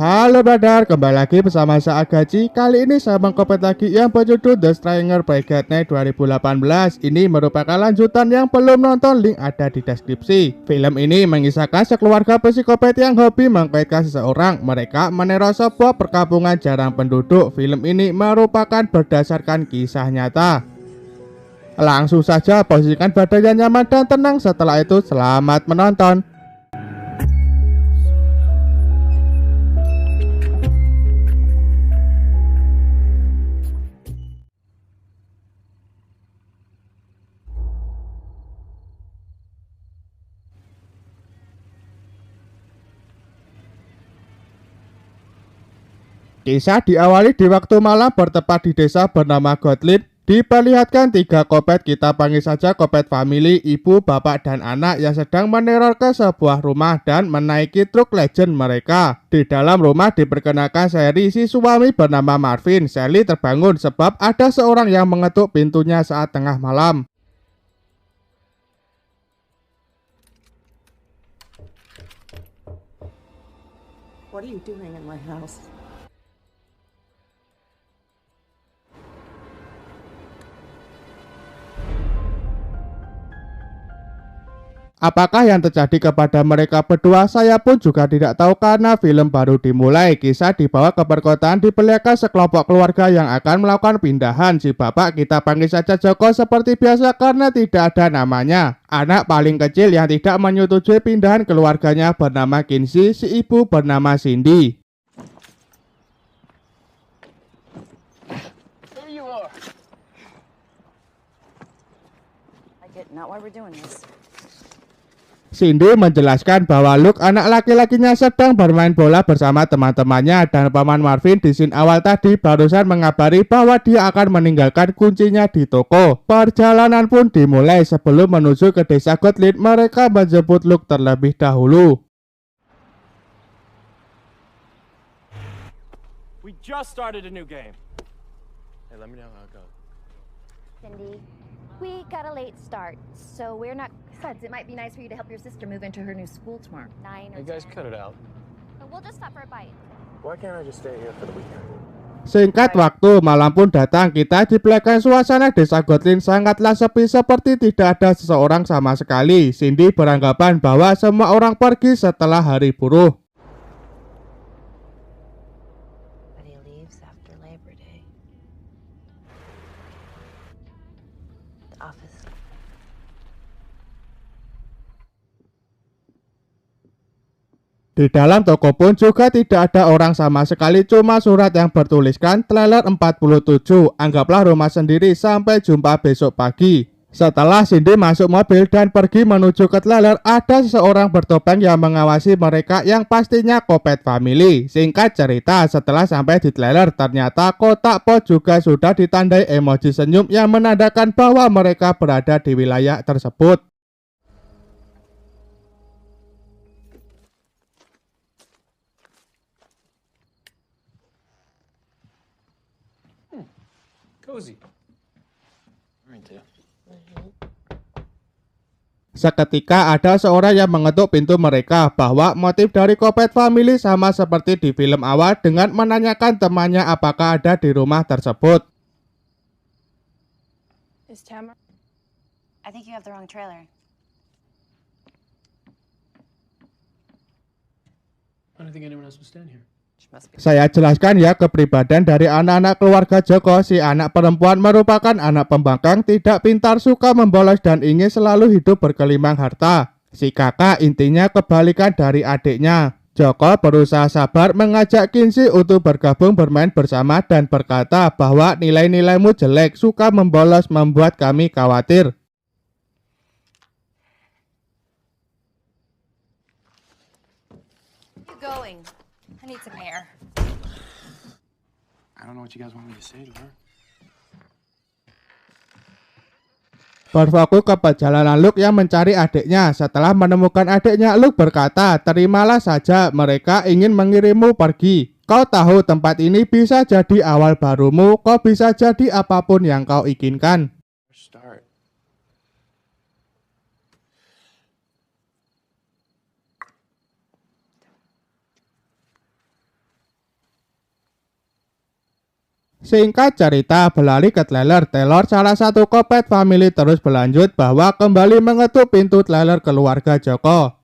Halo brother, kembali lagi bersama saya Agachi. Kali ini saya mengkopet lagi yang berjudul The Stranger Brigade Night 2018. Ini merupakan lanjutan yang belum nonton, link ada di deskripsi. Film ini mengisahkan sekeluarga psikopet yang hobi mengkaitkan seseorang. Mereka meneror sebuah perkampungan jarang penduduk. Film ini merupakan berdasarkan kisah nyata. Langsung saja posisikan badan yang nyaman dan tenang. Setelah itu selamat menonton. Kisah diawali di waktu malam bertepat di desa bernama Gotlin. Diperlihatkan 3 kopet, kita panggil saja kopet family, ibu, bapak, dan anak yang sedang meneror ke sebuah rumah dan menaiki truk legend mereka. Di dalam rumah diperkenalkan Sally, si suami bernama Marvin. Sally terbangun sebab ada seorang yang mengetuk pintunya saat tengah malam. What are you doing in my house? Apakah yang terjadi kepada mereka berdua? Saya pun juga tidak tahu karena film baru dimulai. Kisah dibawa ke perkotaan, diperlihatkan sekelompok keluarga yang akan melakukan pindahan. Si bapak, kita panggil saja Joko, seperti biasa karena tidak ada namanya. Anak paling kecil yang tidak menyetujui pindahan keluarganya bernama Kinsey, si ibu bernama Cindy. There you are. I get not why we're doing this. Cindy menjelaskan bahwa Luke, anak laki-lakinya, sedang bermain bola bersama teman-temannya dan paman Marvin di scene awal tadi barusan mengabari bahwa dia akan meninggalkan kuncinya di toko. Perjalanan pun dimulai. Sebelum menuju ke desa Gotlin, mereka menjemput Luke terlebih dahulu. We just started a new game. Hey, let me know how it goes. Cindy, we got a late start, so we're not. Besides, it might be nice for you to help your sister move into her new school tomorrow. 9 or You guys 10. cut it out. But we'll just stop for a bite. Why can't I just stay here for the weekend? Singkat waktu, malam pun datang. Kita diperlihatkan suasana desa Gotlin sangatlah sepi, seperti tidak ada seseorang sama sekali. Cindy beranggapan bahwa semua orang pergi setelah hari buruh. But he leaves after Labor Day. The office. Di dalam toko pun juga tidak ada orang sama sekali, cuma surat yang bertuliskan trailer 47. Anggaplah rumah sendiri, sampai jumpa besok pagi. Setelah Cindy masuk mobil dan pergi menuju ke trailer, ada seseorang bertopeng yang mengawasi mereka yang pastinya kopet family. Singkat cerita, setelah sampai di trailer, ternyata kotak pos juga sudah ditandai emoji senyum yang menandakan bahwa mereka berada di wilayah tersebut. Cozy. Mine too. Seketika ada seorang yang mengetuk pintu mereka. Bahwa motif dari kopet family sama seperti di film awal dengan menanyakan temannya apakah ada di rumah tersebut. Is Tamara? I think you have the wrong trailer. I don't think anyone else would stand here. She must be. Saya jelaskan ya kepribadian dari anak-anak keluarga Joko. Si anak perempuan merupakan anak pembangkang, tidak pintar, suka membolos dan ingin selalu hidup berkelimang harta. Si kakak intinya kebalikan dari adiknya. Joko berusaha sabar mengajak Kinsey untuk bergabung bermain bersama dan berkata bahwa nilai-nilaimu jelek, suka membolos, membuat kami khawatir. You going? I need some air. I don't know what you guys want me to say to her. Berfokus ke perjalanan Luke yang mencari adiknya. Setelah menemukan adiknya, Luke berkata, terimalah saja, mereka ingin mengirimmu pergi. Kau tahu tempat ini bisa jadi awal barumu, kau bisa jadi apapun yang kau inginkan. Start. Singkat cerita, beralih ke trailer, Taylor salah satu Kopet family terus berlanjut bahwa kembali mengetuk pintu trailer keluarga Joko.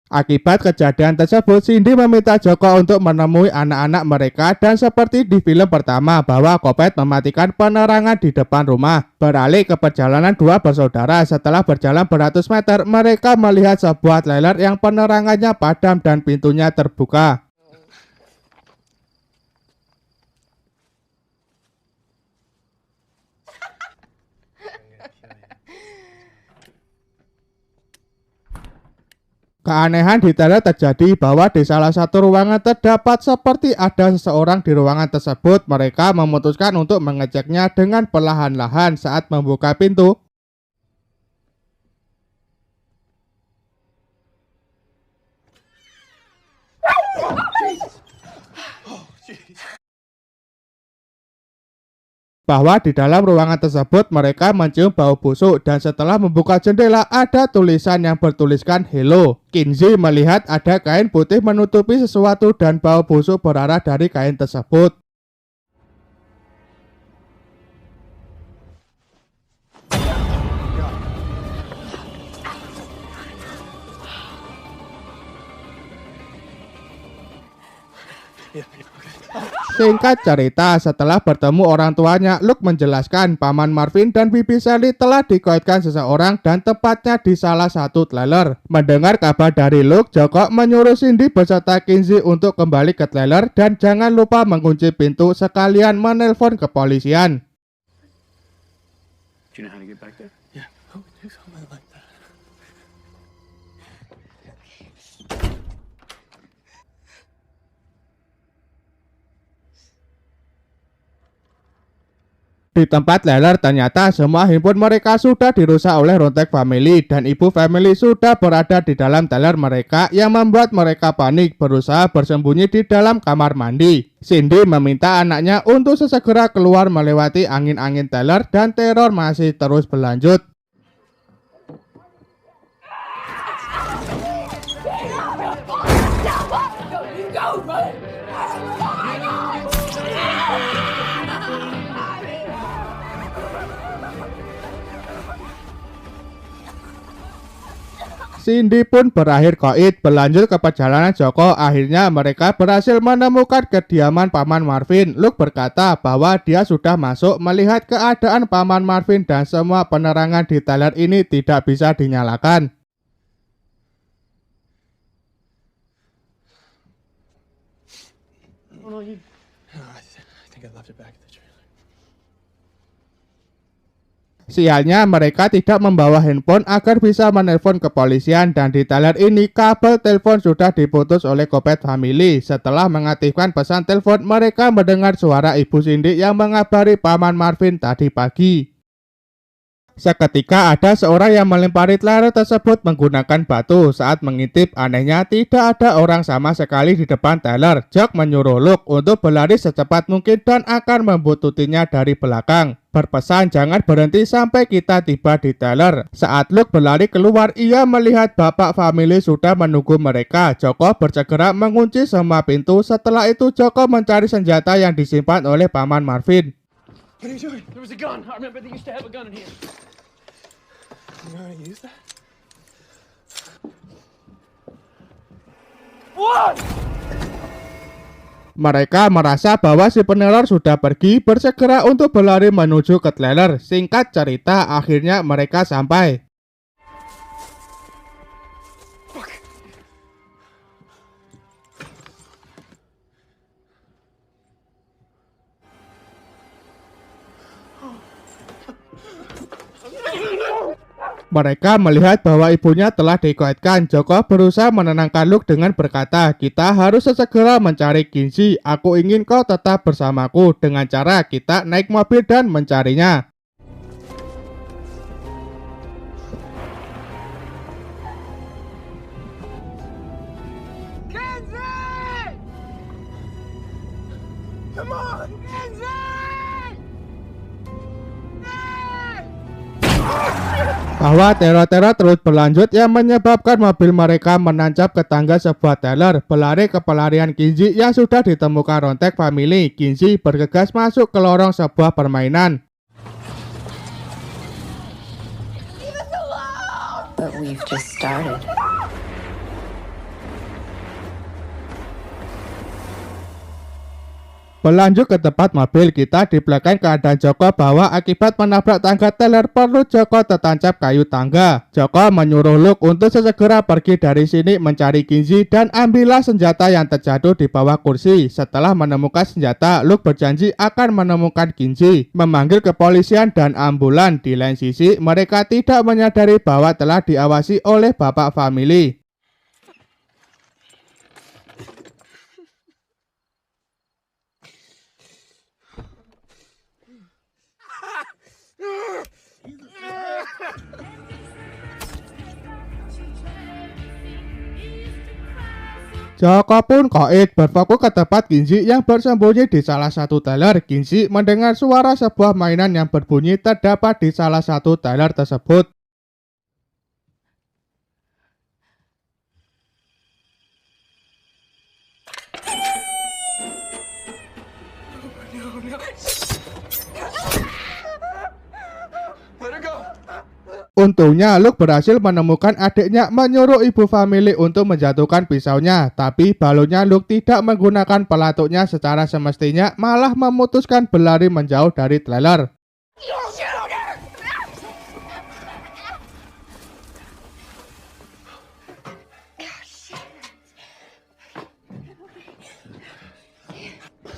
Akibat kejadian tersebut, Cindy meminta Joko untuk menemui anak-anak mereka dan seperti di film pertama bahwa Kopet mematikan penerangan di depan rumah. Beralih ke perjalanan dua bersaudara, setelah berjalan beratus meter, mereka melihat sebuah trailer yang penerangannya padam dan pintunya terbuka. Keanehan di trailer terjadi bahwa di salah satu ruangan terdapat seperti ada seseorang di ruangan tersebut. Mereka memutuskan untuk mengeceknya dengan perlahan-lahan saat membuka pintu. Bahwa di dalam ruangan tersebut mereka mencium bau busuk dan setelah membuka jendela ada tulisan yang bertuliskan Hello. Kinsey melihat ada kain putih menutupi sesuatu dan bau busuk berarah dari kain tersebut. Singkat cerita, setelah bertemu orang tuanya, Luke menjelaskan paman Marvin dan bibi Sally telah dikoitkan seseorang dan tepatnya di salah satu trailer. Mendengar kabar dari Luke, Joko menyuruh Cindy beserta Kinsey untuk kembali ke trailer dan jangan lupa mengunci pintu sekalian menelpon kepolisian. Do you know how to get back there? Yeah. Oh, do something like that. Di tempat trailer ternyata semua handphone mereka sudah dirusak oleh Rontek Family dan ibu family sudah berada di dalam trailer mereka yang membuat mereka panik berusaha bersembunyi di dalam kamar mandi. Cindy meminta anaknya untuk sesegera keluar melewati angin-angin trailer dan teror masih terus berlanjut. Cindy pun berakhir koit. Berlanjut ke perjalanan Joko, akhirnya mereka berhasil menemukan kediaman paman Marvin. Luke berkata bahwa dia sudah masuk melihat keadaan paman Marvin dan semua penerangan di trailer ini tidak bisa dinyalakan. I think I left it back at the trailer. Sialnya mereka tidak membawa handphone agar bisa menelpon kepolisian dan di trailer ini kabel telepon sudah diputus oleh Kopet Family. Setelah mengaktifkan pesan telepon, mereka mendengar suara ibu Cindy yang mengabari paman Marvin tadi pagi. Seketika ada seorang yang melempari trailer tersebut menggunakan batu. Saat mengintip, anehnya tidak ada orang sama sekali di depan trailer. Jack menyuruh Luke untuk berlari secepat mungkin dan akan membututinya dari belakang. Berpesan jangan berhenti sampai kita tiba di trailer. Saat Luke berlari keluar, ia melihat bapak family sudah menunggu mereka. Joko bersegera mengunci semua pintu. Setelah itu Joko mencari senjata yang disimpan oleh paman Marvin. What are you doing? There was a gun. I remember they used to have a gun in here. You know how to use that? What? Mereka merasa bahwa si peneror sudah pergi, bersegera untuk berlari menuju ke trailer. Singkat cerita, akhirnya mereka sampai. Mereka melihat bahwa ibunya telah dikoitkan. Joko berusaha menenangkan Luke dengan berkata, kita harus sesegera mencari Kinsey. Aku ingin kau tetap bersamaku dengan cara kita naik mobil dan mencarinya. Kinsey! Come on! Kinsey! Hey! bahwa teror-teror terus berlanjut yang menyebabkan mobil mereka menancap ke tangga sebuah teller. Berlari ke pelarian Kinji yang sudah ditemukan rontek family, Kinji bergegas masuk ke lorong sebuah permainan. But we've just started. Berlanjut ke tempat mobil, kita di belakang keadaan Joko bahwa akibat menabrak tangga teller perut Joko tertancap kayu tangga. Joko menyuruh Luke untuk sesegera pergi dari sini mencari Kinji dan ambillah senjata yang terjatuh di bawah kursi. Setelah menemukan senjata, Luke berjanji akan menemukan Kinji, memanggil kepolisian dan ambulan. Di lain sisi, mereka tidak menyadari bahwa telah diawasi oleh bapak family. Joko pun koid berfokus ke tempat Kinji yang bersembunyi di salah satu teller. Kinji mendengar suara sebuah mainan yang berbunyi terdapat di salah satu teller tersebut. Let her go. Untungnya Luke berhasil menemukan adiknya, menyuruh ibu family untuk menjatuhkan pisaunya. Tapi balonnya Luke tidak menggunakan pelatuknya secara semestinya, malah memutuskan berlari menjauh dari trailer.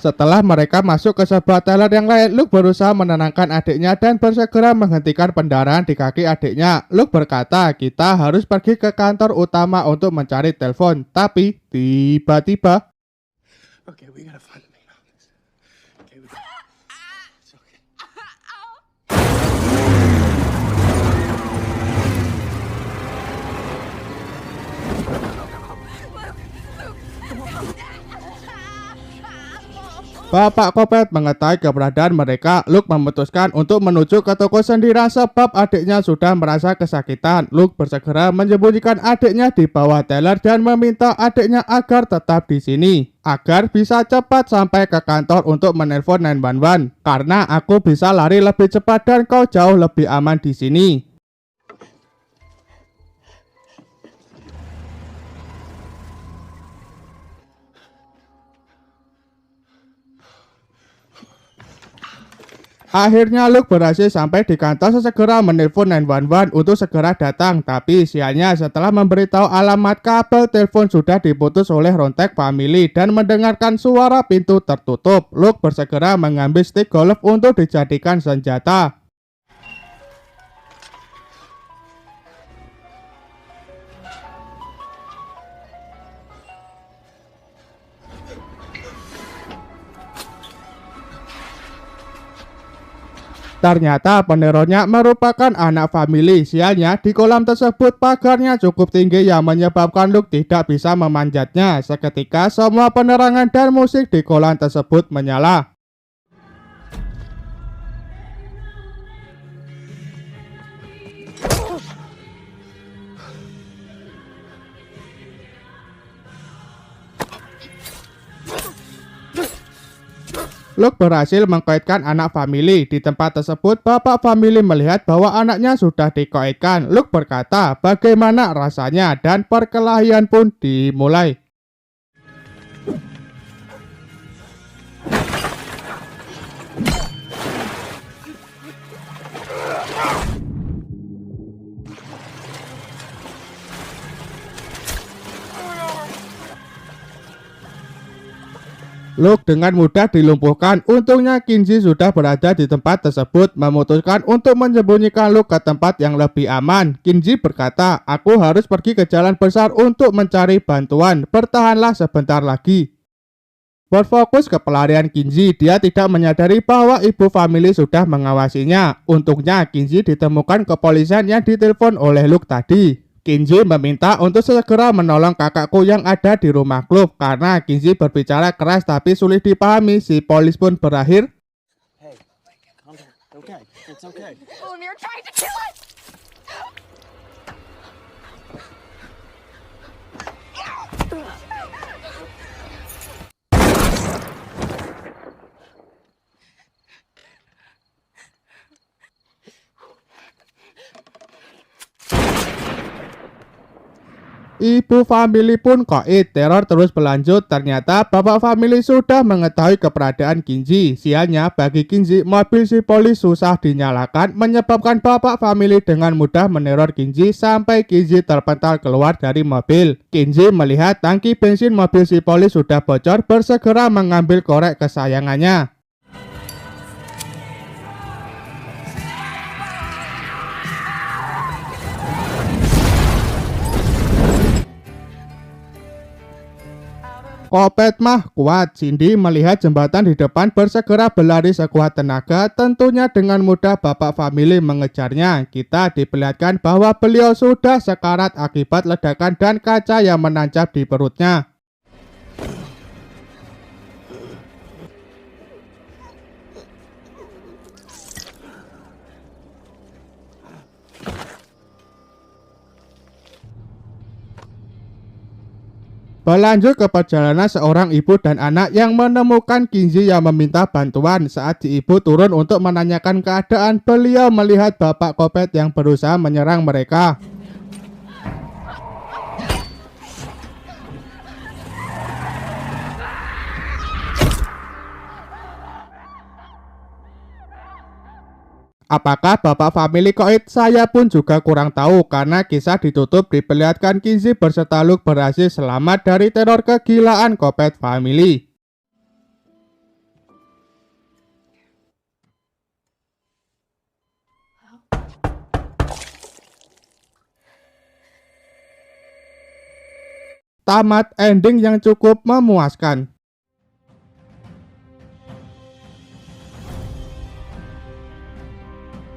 Setelah mereka masuk ke sebuah trailer yang lain, Luke berusaha menenangkan adiknya dan bersegera menghentikan pendarahan di kaki adiknya. Luke berkata, kita harus pergi ke kantor utama untuk mencari telepon. Tapi tiba-tiba Okay, we gotta find the main office. Okay, we got It's okay. Bapak Kopet mengetahui keberadaan mereka. Luke memutuskan untuk menuju ke toko sendiran sebab adiknya sudah merasa kesakitan. Luke bersegera menyembunyikan adiknya di bawah teller dan meminta adiknya agar tetap di sini, agar bisa cepat sampai ke kantor untuk menelpon 911. Karena aku bisa lari lebih cepat dan kau jauh lebih aman di sini. Akhirnya Luke berhasil sampai di kantor, sesegera menelpon 911 untuk segera datang. Tapi sialnya setelah memberitahu alamat, kabel telepon sudah diputus oleh rontek family dan mendengarkan suara pintu tertutup. Luke bersegera mengambil stick golf untuk dijadikan senjata. Ternyata penerornya merupakan anak family. Sialnya di kolam tersebut pagarnya cukup tinggi yang menyebabkan Luke tidak bisa memanjatnya. Seketika semua penerangan dan musik di kolam tersebut menyala. Luke berhasil mengkoidkan anak family. Di tempat tersebut, bapak family melihat bahwa anaknya sudah dikoidkan. Luke berkata bagaimana rasanya dan perkelahian pun dimulai. Luke dengan mudah dilumpuhkan. Untungnya Kinji sudah berada di tempat tersebut, memutuskan untuk menyembunyikan Luke ke tempat yang lebih aman. Kinji berkata, aku harus pergi ke jalan besar untuk mencari bantuan. Bertahanlah sebentar lagi. Berfokus ke pelarian Kinji, dia tidak menyadari bahwa ibu family sudah mengawasinya. Untungnya Kinji ditemukan kepolisian yang ditelepon oleh Luke tadi. Kinji meminta untuk segera menolong kakakku yang ada di rumah klub. Karena Kinji berbicara keras tapi sulit dipahami, si polis pun berakhir. Hey, calm down. Okay, it's okay. Boom, you're trying to kill us! Ibu family pun koit. Teror terus berlanjut. Ternyata bapak family sudah mengetahui keberadaan Kinji. Sialnya bagi Kinji, mobil si polis susah dinyalakan, menyebabkan bapak family dengan mudah meneror Kinji sampai Kinji terpental keluar dari mobil. Kinji melihat tangki bensin mobil si polis sudah bocor, bersegera mengambil korek kesayangannya. Kopet mah kuat. Cindy melihat jembatan di depan, bersegera berlari sekuat tenaga. Tentunya dengan mudah bapak family mengejarnya. Kita diperlihatkan bahwa beliau sudah sekarat akibat ledakan dan kaca yang menancap di perutnya. Berlanjut ke perjalanan seorang ibu dan anak yang menemukan Kinji yang meminta bantuan. Saat si ibu turun untuk menanyakan keadaan, beliau melihat bapak Kopet yang berusaha menyerang mereka. Apakah bapak family koit? Saya pun juga kurang tahu, karena kisah ditutup diperlihatkan Kinji berserta Luke berhasil selamat dari teror kegilaan Kopet family. Tamat ending yang cukup memuaskan.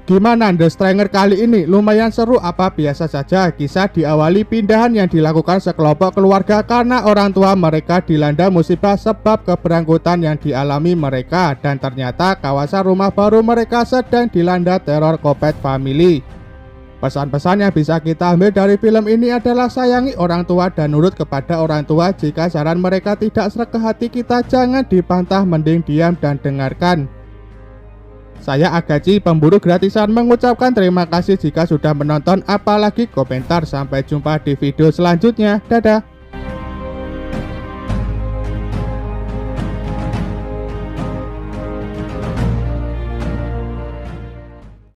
Gimana The Stranger kali ini? Lumayan seru apa biasa saja? Kisah diawali pindahan yang dilakukan sekelompok keluarga karena orang tua mereka dilanda musibah sebab keberangkutan yang dialami mereka, dan ternyata kawasan rumah baru mereka sedang dilanda teror Kopet family. Pesan-pesan yang bisa kita ambil dari film ini adalah sayangi orang tua dan nurut kepada orang tua. Jika saran mereka tidak sreg ke hati kita, jangan dibantah, mending diam dan dengarkan. Saya Agaci, pemburu gratisan, mengucapkan terima kasih jika sudah menonton, apalagi komentar. Sampai jumpa di video selanjutnya. Dadah.